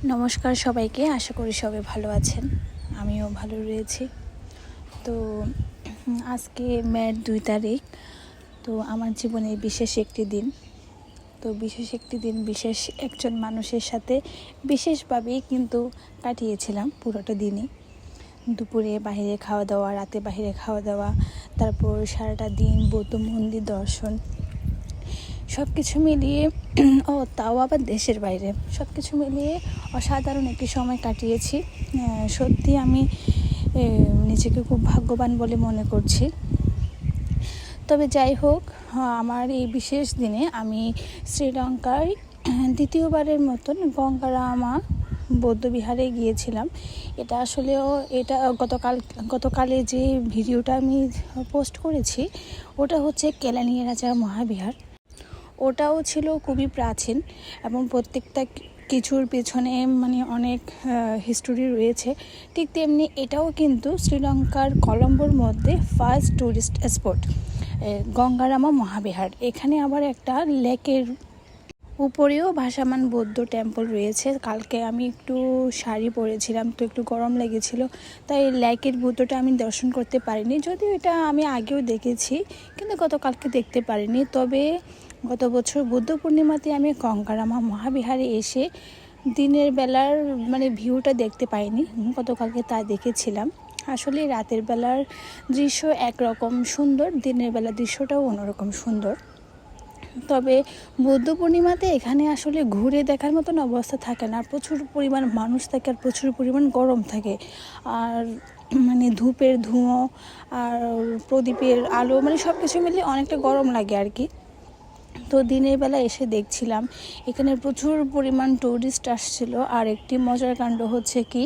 নমস্কার সবাইকে, আশা করি সবাই ভালো আছেন। আমিও ভালো রয়েছি। তো আজকে মের 2 তারিখ। তো আমার জীবনে বিশেষ একটি দিন। বিশেষ একজন মানুষের সাথে বিশেষভাবেই কিন্তু কাটিয়েছিলাম পুরোটা দিনই। দুপুরে বাইরে খাওয়া দাওয়া, রাতে বাইরে খাওয়া দাওয়া, তারপর সারাটা দিন বৌদ্ধ মন্দির দর্শন, সব কিছু মিলিয়ে তাও আবার দেশের বাইরে, সব কিছু মিলিয়ে অসাধারণ একটি সময় কাটিয়েছি। সত্যি আমি নিজেকে খুব ভাগ্যবান বলে মনে করছি। তবে যাই হোক, আমার এই বিশেষ দিনে আমি শ্রীলঙ্কায় দ্বিতীয়বারের মতন গঙ্গারামা বৌদ্ধবিহারে গিয়েছিলাম। এটা গতকালে যে ভিডিওটা আমি পোস্ট করেছি, ওটা হচ্ছে কেলানিয়া রাজা মহাবিহার। ওটাও ছিল খুবই প্রাচীন এবং প্রত্যেকটা কিছুর পেছনে অনেক হিস্টোরি রয়েছে। ঠিক তেমনি এটাও কিন্তু শ্রীলঙ্কার কলম্বোর মধ্যে ফার্স্ট ট্যুরিস্ট স্পট গঙ্গারামা মহাবিহার। এখানে আবার একটা লেকের উপরেও ভাসমান বৌদ্ধ টেম্পল রয়েছে। কালকে আমি একটু শাড়ি পরেছিলাম, তো একটু গরম লেগেছিল, তাই লেকের বুদ্ধটা আমি দর্শন করতে পারিনি। যদিও এটা আমি আগেও দেখেছি, কিন্তু গতকালকে দেখতে পারিনি। তবে গত বছর বুদ্ধ পূর্ণিমাতে আমি গঙ্গারামা মহাবিহারে এসে দিনের বেলার ভিউটা দেখতে পাইনি, গতকালকে তা দেখেছিলাম। আসলে রাতের বেলার দৃশ্য একরকম সুন্দর, দিনের বেলার দৃশ্যটাও অন্যরকম সুন্দর। তবে বৌদ্ধ পূর্ণিমাতে এখানে আসলে ঘুরে দেখার মতন অবস্থা থাকে না। প্রচুর পরিমাণ মানুষ থাকে আর প্রচুর পরিমাণ গরম থাকে, আর ধূপের ধোঁয়া আর প্রদীপের আলো সব কিছু মিলে অনেকটা গরম লাগে আর কি। তো দিনের বেলা এসে দেখছিলাম এখানে প্রচুর পরিমাণ টুরিস্ট আসছিল। আর একটি মজার কাণ্ড হচ্ছে কি,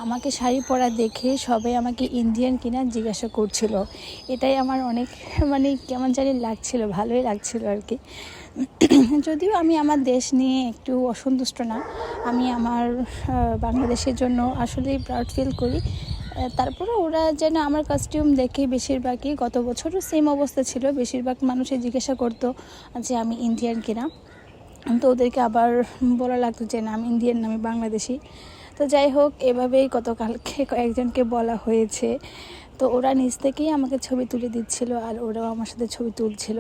আমাকে শাড়ি পরা দেখে সবাই আমাকে ইন্ডিয়ান কিনা জিজ্ঞাসা করছিল। এটাই আমার অনেক কেমন জানি লাগছিল, ভালোই লাগছিল আর কি। যদিও আমি আমার দেশ নিয়ে একটু অসন্তুষ্ট না, আমি আমার বাংলাদেশের জন্য আসলেই প্রাউড ফিল করি। তারপরে ওরা যেন আমার কাস্টিউম দেখে বেশিরভাগই, গত বছরও সেম অবস্থা ছিল, বেশিরভাগ মানুষে জিজ্ঞাসা করতো যে আমি ইন্ডিয়ান কিনা। তো ওদেরকে আবার বলা লাগতো যে না, আমি ইন্ডিয়ান না, আমি বাংলাদেশি। তো যাই হোক, এভাবেই গতকালকে কয়েকজনকে বলা হয়েছে। তো ওরা নিজ থেকেই আমাকে ছবি তুলে দিচ্ছিল আর ওরাও আমার সাথে ছবি তুলছিল।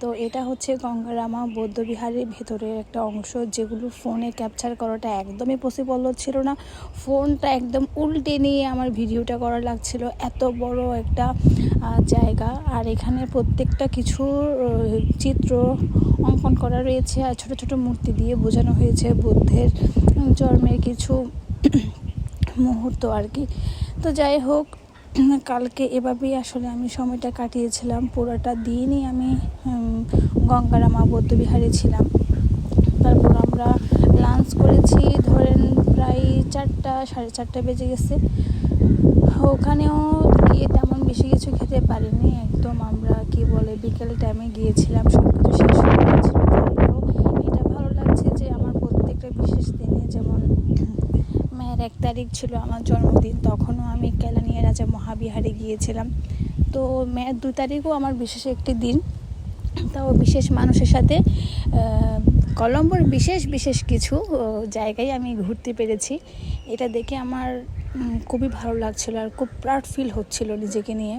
তো এটা হচ্ছে গঙ্গারামা বৌদ্ধবিহারের ভেতরের একটা অংশ, যেগুলো ফোনে ক্যাপচার করাটা একদমই পসিবল হচ্ছিল না। ফোনটা একদম উল্টে নিয়ে আমার ভিডিওটা করা লাগছিল, এত বড় একটা জায়গা। আর এখানে প্রত্যেকটা কিছুর চিত্র অঙ্কন করা রয়েছে আর ছোট ছোট মূর্তি দিয়ে বোঝানো হয়েছে বুদ্ধের জন্মের কিছু মুহূর্ত আর কি। তো যাই হোক, কালকে এভাবেই আসলে আমি সময়টা কাটিয়েছিলাম। পুরোটা দিনই আমি গঙ্গারামা বৌদ্ধবিহারে ছিলাম। তারপর আমরা লাঞ্চ করেছি, ধরেন প্রায় 4টা, 4:30 বেজে গেছে। ওখানেও গিয়ে তেমন বেশি কিছু খেতে পারিনি, একদম আমরা বিকেল টাইমে গিয়েছিলাম, সব কিছু শেষ হয়ে গিয়েছিল। তারপরেও এটা ভালো লাগছে যে আমার প্রত্যেকটা বিশেষ দিনে, যেমন মেয়ের 1 তারিখ ছিল আমার জন্মদিন, তখনও আমি কেলানিয়া রাজা মহাবিহারে গিয়েছিলাম। তো মেয়ের 2 তারিখও আমার বিশেষ একটি দিন, তাও বিশেষ মানুষের সাথে কলম্বোর বিশেষ কিছু জায়গায় আমি ঘুরতে পেরেছি। এটা দেখে আমার খুবই ভালো লাগছিল আর খুব প্রাউড ফিল হচ্ছিল নিজেকে নিয়ে।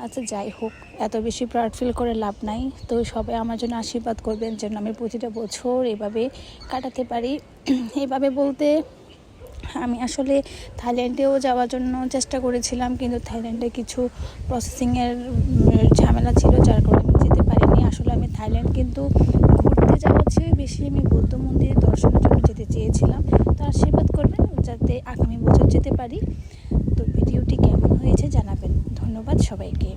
আচ্ছা যাই হোক, এত বেশি প্রাউড ফিল করে লাভ নাই। তো সবাই আমার জন্য আশীর্বাদ করবেন যেন আমি প্রতিটা বছর এভাবে কাটাতে পারি। এভাবে বলতে আমি আসলে থাইল্যান্ডেও যাওয়ার জন্য চেষ্টা করেছিলাম, কিন্তু থাইল্যান্ডে কিছু প্রসেসিংয়ের ঝামেলা ছিল, যার কারণে আমি যেতে পারিনি। আসলে আমি থাইল্যান্ড কিন্তু ঘুরতে যাওয়ার চেয়ে বেশি আমি বৌদ্ধ মন্দিরে দর্শনের জন্য যেতে চেয়েছিলাম। তো আশীর্বাদ করবেন যাতে আগামী বছর যেতে পারি। তো ভিডিওটি কেমন হয়েছে জানাবেন। ধন্যবাদ সবাইকে।